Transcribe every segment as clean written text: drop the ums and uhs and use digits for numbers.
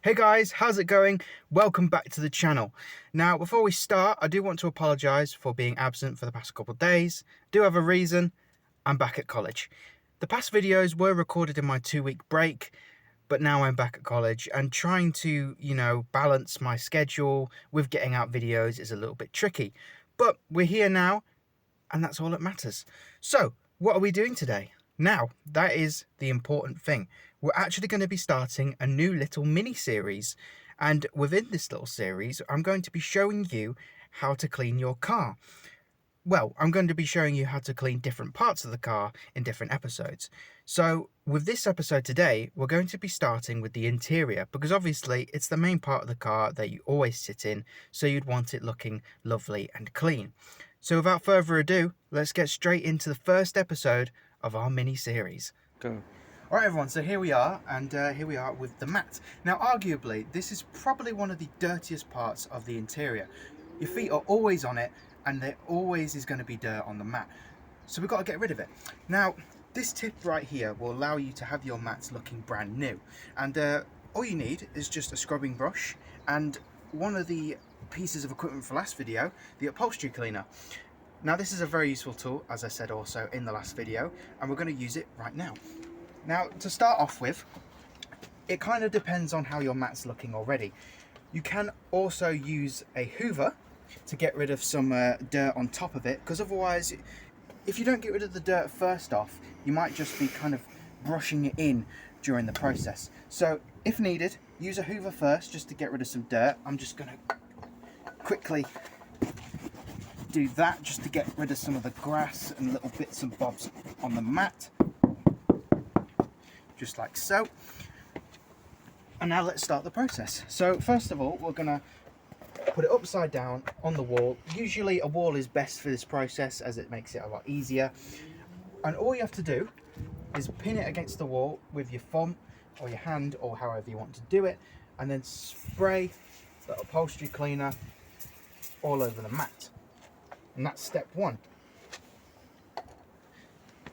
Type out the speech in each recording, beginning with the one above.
Hey guys, how's it going? Welcome back to the channel. Now, before we start, I do want to apologise for being absent for the past couple of days. Do have a reason. I'm back at college. The past videos were recorded in my 2-week break, but now I'm back at college and trying to, balance my schedule with getting out videos is a little bit tricky. But we're here now, and that's all that matters. So, what are we doing today? Now, that is the important thing. We're actually going to be starting a new little mini-series, and within this little series, I'm going to be showing you how to clean your car. Well, I'm going to be showing you how to clean different parts of the car in different episodes. So, with this episode today, we're going to be starting with the interior, because obviously it's the main part of the car that you always sit in, so you'd want it looking lovely and clean. So without further ado, let's get straight into the first episode of our mini-series. Go. Alright everyone, so here we are, and here we are with the mat. Now arguably, this is probably one of the dirtiest parts of the interior. Your feet are always on it, and there always is going to be dirt on the mat. So we've got to get rid of it. Now, this tip right here will allow you to have your mats looking brand new. And all you need is just a scrubbing brush and one of the pieces of equipment for last video, the upholstery cleaner. Now this is a very useful tool, as I said also in the last video, and we're going to use it right now. Now to start off with, it kind of depends on how your mat's looking already. You can also use a hoover to get rid of some dirt on top of it, because otherwise, if you don't get rid of the dirt first off, you might just be kind of brushing it in during the process. So if needed, use a hoover first just to get rid of some dirt. I'm just going to quickly do that just to get rid of some of the grass and little bits and bobs on the mat, just like so. And now let's start the process. So first of all, we're gonna put it upside down on the wall. Usually a wall is best for this process as it makes it a lot easier. And all you have to do is pin it against the wall with your thumb or your hand or however you want to do it, and then spray the upholstery cleaner all over the mat. And that's step one.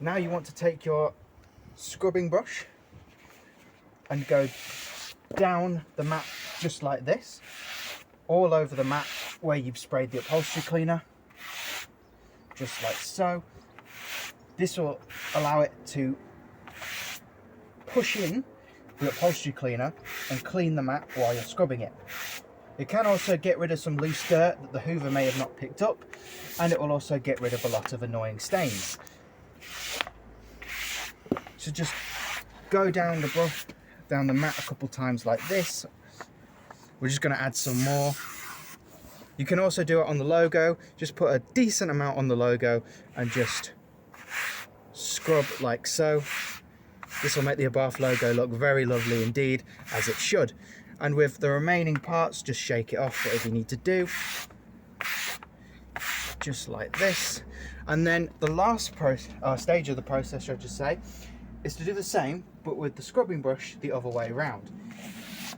Now you want to take your scrubbing brush and go down the mat just like this, all over the mat where you've sprayed the upholstery cleaner, just like so. This will allow it to push in the upholstery cleaner and clean the mat while you're scrubbing it. It can also get rid of some loose dirt that the hoover may have not picked up, and it will also get rid of a lot of annoying stains. So just go down the brush, down the mat a couple times like this. We're just going to add some more. You can also do it on the logo. Just put a decent amount on the logo and just scrub like so. This will make the Abarth logo look very lovely indeed, as it should. And with the remaining parts, just shake it off, whatever you need to do. Just like this. And then the last stage of the process, I should say, is to do the same, but with the scrubbing brush the other way around.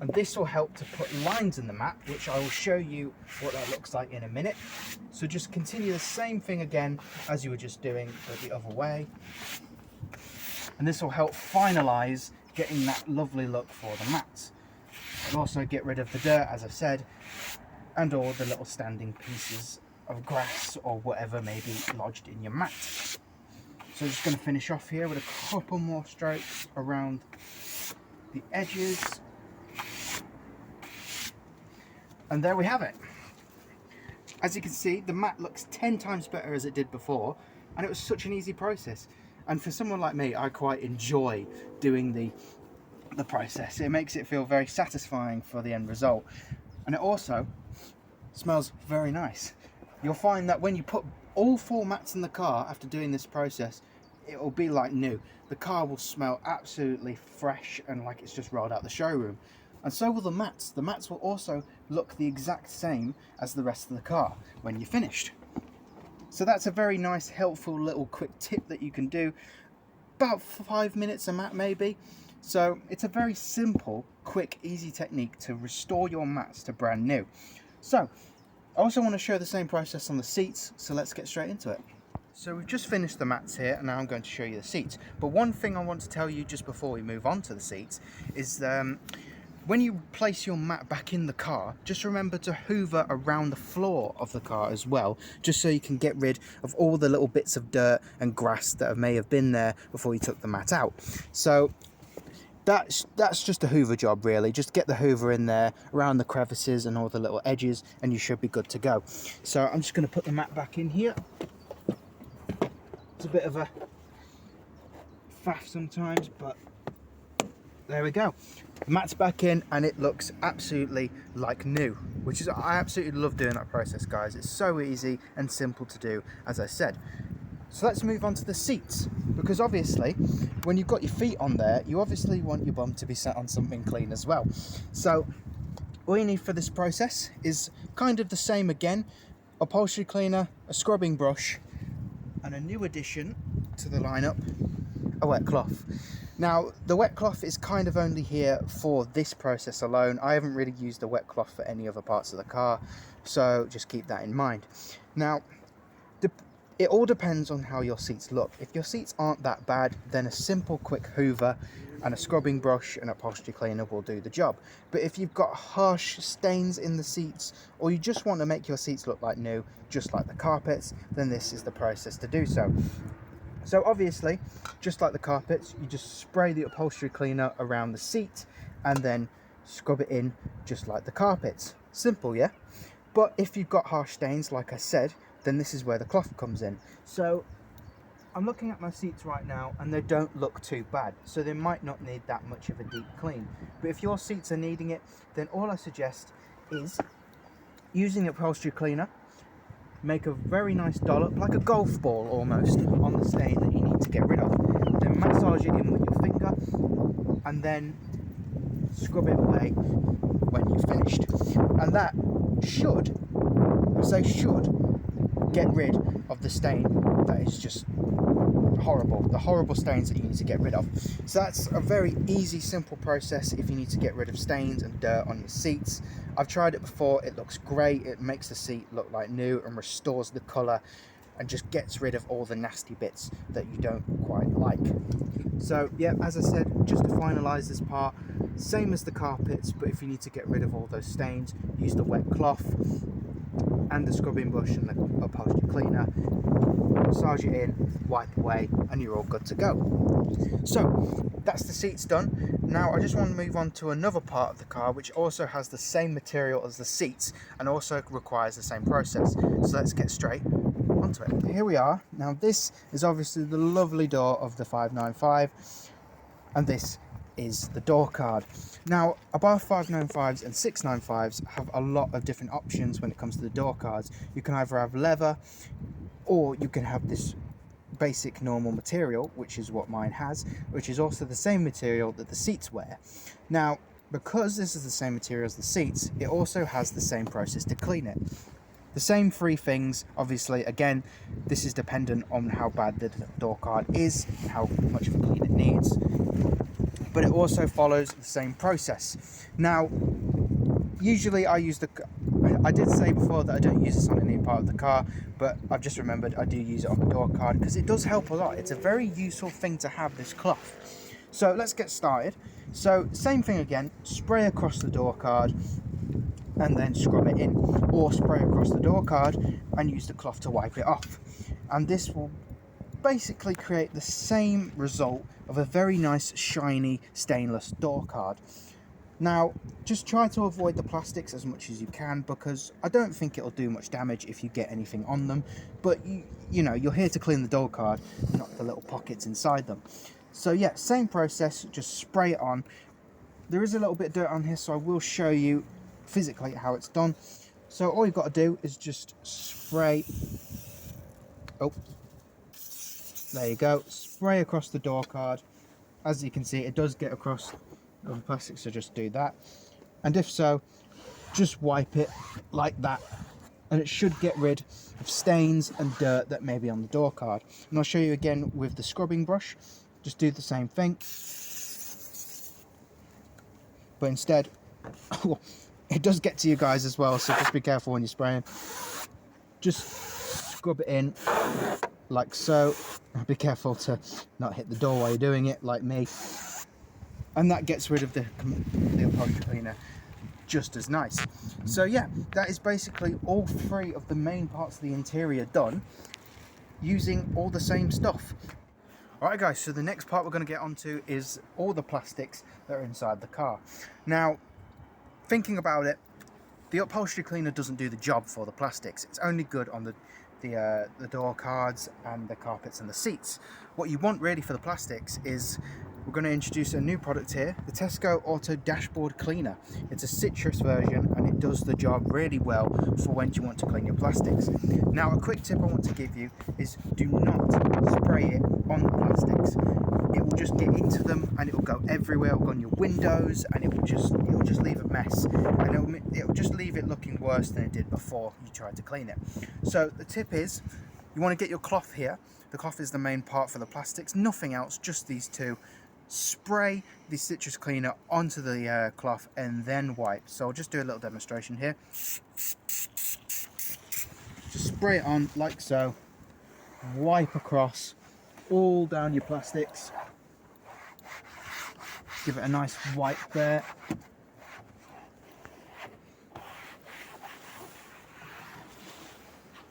And this will help to put lines in the mat, which I will show you what that looks like in a minute. So just continue the same thing again as you were just doing, but the other way. And this will help finalize getting that lovely look for the mats. It'll also get rid of the dirt, as I said, and all the little standing pieces of grass or whatever may be lodged in your mat. So I'm just going to finish off here with a couple more strokes around the edges. And there we have it. As you can see, the mat looks 10 times better as it did before, and it was such an easy process. And for someone like me, I quite enjoy doing the process. It makes it feel very satisfying for the end result, and it also smells very nice. You'll find that when you put all 4 mats in the car after doing this process, it will be like new. The car will smell absolutely fresh and like it's just rolled out the showroom. And so will the mats. The mats will also look the exact same as the rest of the car when you're finished. So that's a very nice, helpful little quick tip that you can do. About 5 minutes a mat maybe. So it's a very simple, quick, easy technique to restore your mats to brand new. So I also want to show the same process on the seats, so let's get straight into it. So we've just finished the mats here, and now I'm going to show you the seats. But one thing I want to tell you just before we move on to the seats is when you place your mat back in the car, just remember to hoover around the floor of the car as well, just so you can get rid of all the little bits of dirt and grass that may have been there before you took the mat out. So that's just a hoover job really. Just get the hoover in there around the crevices and all the little edges and you should be good to go. So I'm just going to put the mat back in here. It's a bit of a faff sometimes, but there we go. The mat's back in and it looks absolutely like new, which is, I absolutely love doing that process, guys. It's so easy and simple to do, as I said. So let's move on to the seats, because obviously when you've got your feet on there, you obviously want your bum to be sat on something clean as well. So all you need for this process is kind of the same again: upholstery cleaner, a scrubbing brush, and a new addition to the lineup, a wet cloth. Now the wet cloth is kind of only here for this process alone. I haven't really used the wet cloth for any other parts of the car, so just keep that in mind. Now it all depends on how your seats look. If your seats aren't that bad, then a simple quick hoover and a scrubbing brush and upholstery cleaner will do the job. But if you've got harsh stains in the seats, or you just want to make your seats look like new, just like the carpets, then this is the process to do so. So obviously, just like the carpets, you just spray the upholstery cleaner around the seat and then scrub it in just like the carpets. Simple, yeah? But if you've got harsh stains, like I said, then this is where the cloth comes in. So I'm looking at my seats right now and they don't look too bad, so they might not need that much of a deep clean. But if your seats are needing it, then all I suggest is using the upholstery cleaner, make a very nice dollop, like a golf ball almost, on the stain that you need to get rid of. Then massage it in with your finger and then scrub it away when you've finished. And that should, I say should, get rid of the stain that is just horrible, the horrible stains that you need to get rid of. So that's a very easy, simple process if you need to get rid of stains and dirt on your seats. I've tried it before, it looks great. It makes the seat look like new and restores the colour and just gets rid of all the nasty bits that you don't quite like. So yeah, as I said, just to finalise this part, same as the carpets, but if you need to get rid of all those stains, use the wet cloth and the scrubbing brush and the upholstery cleaner, massage it in, wipe away, and you're all good to go. So that's the seats done. Now I just want to move on to another part of the car which also has the same material as the seats and also requires the same process. So let's get straight onto it. Here we are. Now this is obviously the lovely door of the 595, and this is the door card. Now above 595s and 695s have a lot of different options when it comes to the door cards. You can either have leather, or you can have this basic normal material, which is what mine has, which is also the same material that the seats wear. Now because this is the same material as the seats, it also has the same process to clean it. The same three things, obviously. Again, this is dependent on how bad the door card is and how much of a clean it needs, but it also follows the same process. Now usually I did say before that I don't use this on any part of the car, but I've just remembered I do use it on the door card because it does help a lot. It's a very useful thing to have, this cloth. So let's get started. So same thing again, spray across the door card and then scrub it in, or spray across the door card and use the cloth to wipe it off. And this will basically create the same result of a very nice shiny stainless door card. Now just try to avoid the plastics as much as you can, because I don't think it'll do much damage if you get anything on them, but you know, you're here to clean the door card, not the little pockets inside them. So yeah, same process, just spray it on. There is a little bit of dirt on here, so I will show you physically how it's done. So all you've got to do is just spray, oh, there you go, spray across the door card. As you can see, it does get across the plastic, so just do that, and if so, just wipe it like that, and it should get rid of stains and dirt that may be on the door card. And I'll show you again with the scrubbing brush. Just do the same thing, but instead it does get to you guys as well, so just be careful when you're spraying. Just scrub it in like so. Be careful to not hit the door while you're doing it, like me. and that gets rid of the upholstery cleaner just as nice. So yeah, that is basically all three of the main parts of the interior done using all the same stuff. Alright guys, so the next part we're going to get onto is all the plastics that are inside the car. Now, thinking about it, the upholstery cleaner doesn't do the job for the plastics. It's only good on the door cards and the carpets and the seats. What you want really for the plastics is, we're going to introduce a new product here, the Tesco Auto Dashboard Cleaner. It's a citrus version and it does the job really well for when you want to clean your plastics. Now, a quick tip I want to give you is do not spray it on the plastics. It will just get into them and it will go everywhere. It will go on your windows and it will just leave a mess, and it will just leave it looking worse than it did before you tried to clean it. So the tip is, you want to get your cloth here. The cloth is the main part for the plastics, nothing else, just these two. Spray the citrus cleaner onto the cloth and then wipe. So I'll just do a little demonstration here. Just spray it on like so, wipe across all down your plastics, give it a nice wipe there.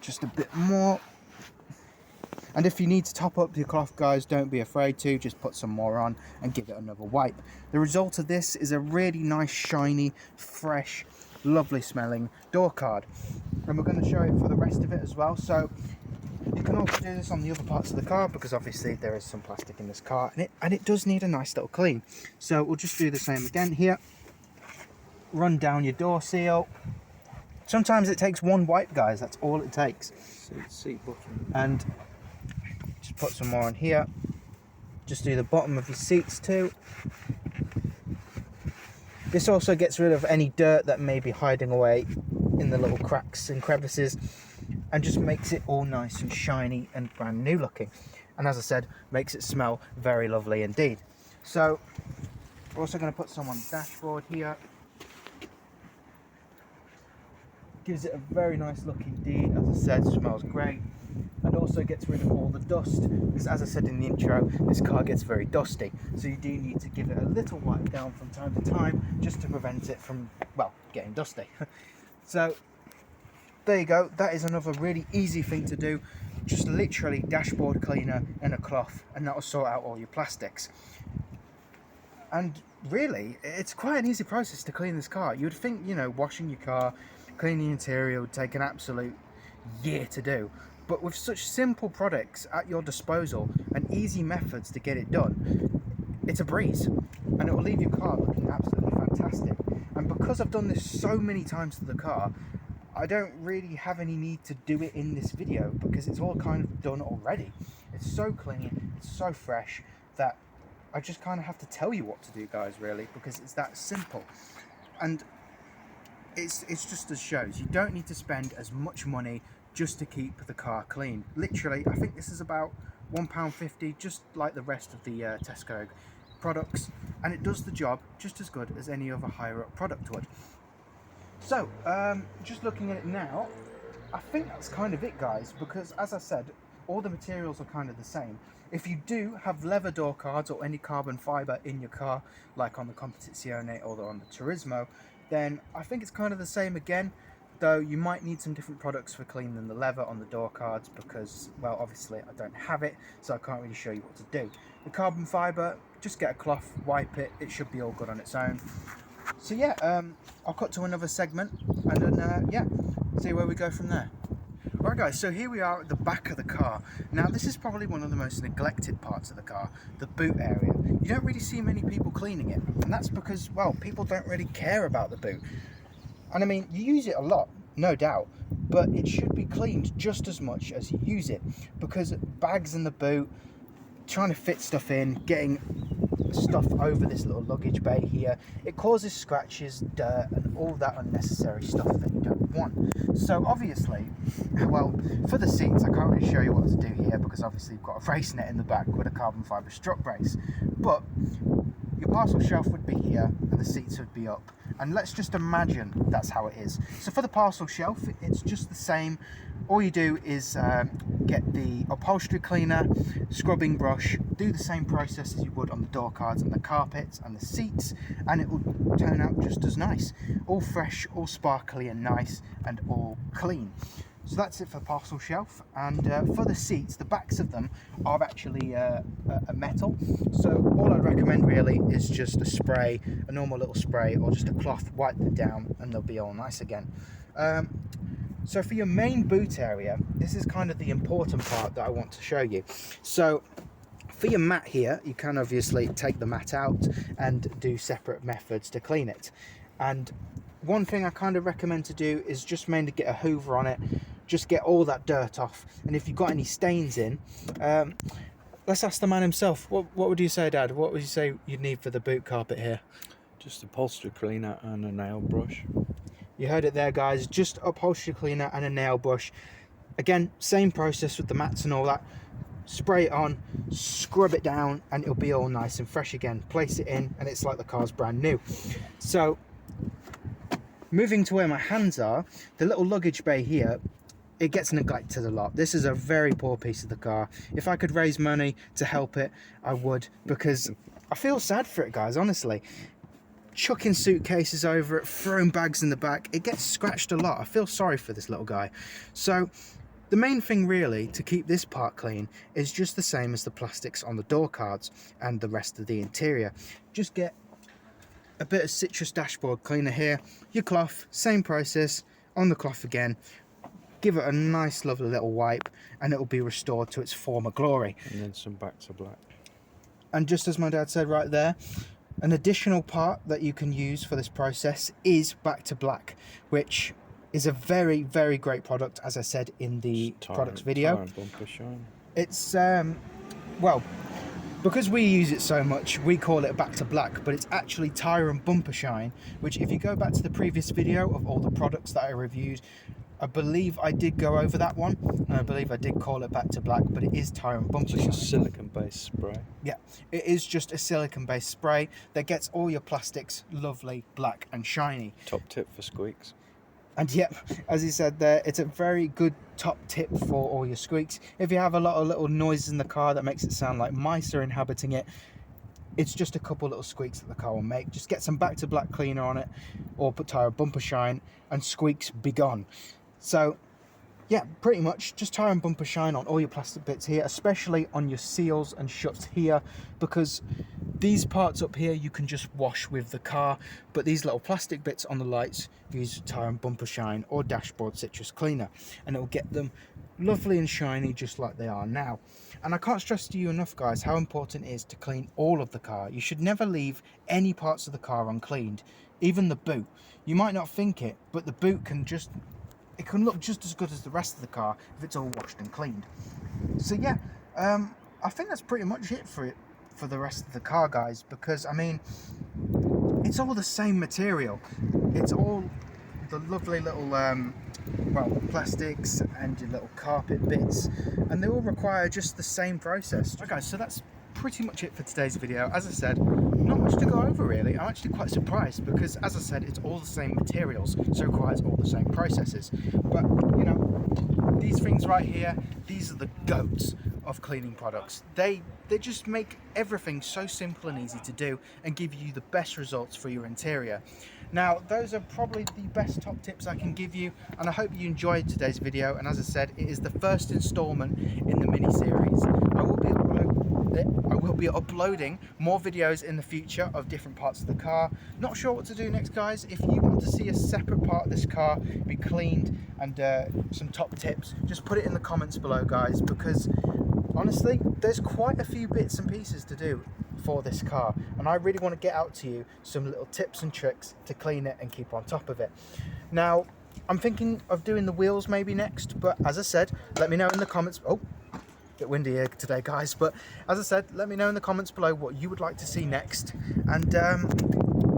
Just a bit more. And if you need to top up your cloth, guys, don't be afraid to. Just put some more on and give it another wipe. The result of this is a really nice, shiny, fresh, lovely smelling door card. And we're going to show it for the rest of it as well. So you can also do this on the other parts of the car, because obviously there is some plastic in this car and it does need a nice little clean. So we'll just do the same again here. Run down your door seal. Sometimes it takes one wipe, guys. That's all it takes. Seat button. And just put some more on here. Just do the bottom of your seats too. This also gets rid of any dirt that may be hiding away in the little cracks and crevices, and just makes it all nice and shiny and brand new looking. And as I said, makes it smell very lovely indeed. So we're also going to put some on the dashboard here. Gives it a very nice look indeed. As I said, smells great, and also gets rid of all the dust, because as I said in the intro, this car gets very dusty, so you do need to give it a little wipe down from time to time just to prevent it from, well, getting dusty. So there you go. That is another really easy thing to do. Just literally dashboard cleaner and a cloth, and that will sort out all your plastics. And really, it's quite an easy process to clean this car. You'd think, you know, washing your car, cleaning the interior would take an absolute year to do, but with such simple products at your disposal and easy methods to get it done, it's a breeze, and it will leave your car looking absolutely fantastic. And because I've done this so many times to the car, I don't really have any need to do it in this video, because it's all kind of done already. It's so clean, it's so fresh, that I just kind of have to tell you what to do, guys, really, because it's that simple. And it's just as shows. You don't need to spend as much money just to keep the car clean. Literally, I think this is about £1.50, just like the rest of the Tesco products, and it does the job just as good as any other higher up product would. So, just looking at it now, I think that's kind of it, guys, because as I said, all the materials are kind of the same. If you do have leather door cards or any carbon fibre in your car, like on the Competizione or on the Turismo, then I think it's kind of the same again, though you might need some different products for cleaning the leather on the door cards, because, well, obviously I don't have it, so I can't really show you what to do. The carbon fibre, just get a cloth, wipe it, it should be all good on its own. So yeah, I'll cut to another segment, and then yeah, see where we go from there. Alright guys, so here we are at the back of the car. Now this is probably one of the most neglected parts of the car, the boot area. You don't really see many people cleaning it, and that's because, well, people don't really care about the boot. And I mean, you use it a lot, no doubt, but it should be cleaned just as much as you use it, because bags in the boot, trying to fit stuff in, getting stuff over this little luggage bay here, it causes scratches, dirt, and all that unnecessary stuff that you don't want. So obviously, well, for the seats, I can't really show you what to do here, because obviously you've got a race net in the back with a carbon fibre strut brace, but your parcel shelf would be here and the seats would be up. And let's just imagine that's how it is. So for the parcel shelf, it's just the same. All you do is get the upholstery cleaner, scrubbing brush, do the same process as you would on the door cards and the carpets and the seats, and it will turn out just as nice. All fresh, all sparkly and nice, and all clean. So that's it for the parcel shelf. And for the seats, the backs of them are actually a metal. So all I'd recommend really is just a spray, a normal little spray, or just a cloth, wipe them down and they'll be all nice again. So for your main boot area, this is kind of the important part that I want to show you. So for your mat here, you can obviously take the mat out and do separate methods to clean it. And one thing I kind of recommend to do is just mainly get a hoover on it, just get all that dirt off. And if you've got any stains in, let's ask the man himself. What would you say, Dad? What would you say you'd need for the boot carpet here? Just upholstery cleaner and a nail brush. You heard it there, guys. Just upholstery cleaner and a nail brush. Again, same process with the mats and all that. Spray it on, scrub it down, and it'll be all nice and fresh again. Place it in, and it's like the car's brand new. So, moving to where my hands are, the little luggage bay here, it gets neglected a lot. This is a very poor piece of the car. If I could raise money to help it, I would, because I feel sad for it, guys, honestly. Chucking suitcases over it, throwing bags in the back, it gets scratched a lot. I feel sorry for this little guy. So the main thing really to keep this part clean is just the same as the plastics on the door cards and the rest of the interior. Just get a bit of citrus dashboard cleaner here, your cloth, same process on the cloth again. Give it a nice lovely little wipe and it will be restored to its former glory. And then some back to black. And just as my dad said right there, an additional part that you can use for this process is Back to Black, which is a very, very great product, as I said in the products video. Tire and bumper shine. It's, well, because we use it so much, we call it Back to Black, but it's actually Tire and Bumper Shine, which if you go back to the previous video of all the products that I reviewed, I believe I did go over that one, and I believe I did call it Back to Black, but it is Tire and Bumper Shine. It's a silicone-based spray. Yeah, it is just a silicone-based spray that gets all your plastics lovely, black and shiny. Top tip for squeaks. And yep, as he said there, it's a very good top tip for all your squeaks. If you have a lot of little noises in the car that makes it sound like mice are inhabiting it, it's just a couple little squeaks that the car will make. Just get some Back to Black cleaner on it, or put Tire and Bumper Shine, and squeaks be gone. So yeah, pretty much just Tire and Bumper Shine on all your plastic bits here, especially on your seals and shuts here, because these parts up here you can just wash with the car, but these little plastic bits on the lights, use Tire and Bumper Shine or dashboard citrus cleaner, and it will get them lovely and shiny just like they are now. And I can't stress to you enough, guys, how important it is to clean all of the car. You should never leave any parts of the car uncleaned, even the boot. You might not think it, but the boot can just, it can look just as good as the rest of the car if it's all washed and cleaned. So yeah, I think that's pretty much it for the rest of the car, guys, because I mean, it's all the same material. It's all the lovely little well, plastics and your little carpet bits, and they all require just the same process. Okay, so that's pretty much it for today's video. As I said, not much to go over really. I'm actually quite surprised because, as I said, it's all the same materials, so it requires all the same processes. But you know, these things right here, these are the goats of cleaning products. They just make everything so simple and easy to do and give you the best results for your interior. Now, those are probably the best top tips I can give you, and I hope you enjoyed today's video. And as I said, it is the first installment in the mini-series. I will be uploading more videos in the future of different parts of the car. Not sure what to do next, guys. If you want to see a separate part of this car be cleaned and some top tips, just put it in the comments below, guys, because honestly, there's quite a few bits and pieces to do for this car, and I really want to get out to you some little tips and tricks to clean it and keep on top of it. Now, I'm thinking of doing the wheels maybe next, but as I said, let me know in the comments. Oh, a bit windy here today, guys, but as I said, let me know in the comments below what you would like to see next. And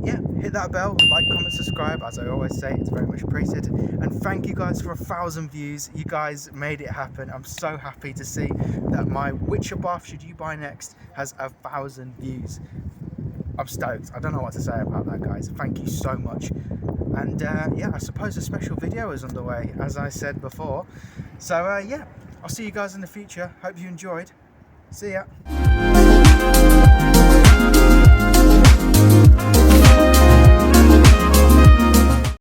yeah, hit that bell, like, comment, subscribe. As I always say, it's very much appreciated. And thank you guys for 1,000 views. You guys made it happen. I'm so happy to see that my Which Bath Should You Buy Next has 1,000 views. I'm stoked. I don't know what to say about that, guys. Thank you so much. And yeah, I suppose a special video is underway, as I said before. So yeah, I'll see you guys in the future. Hope you enjoyed. See ya.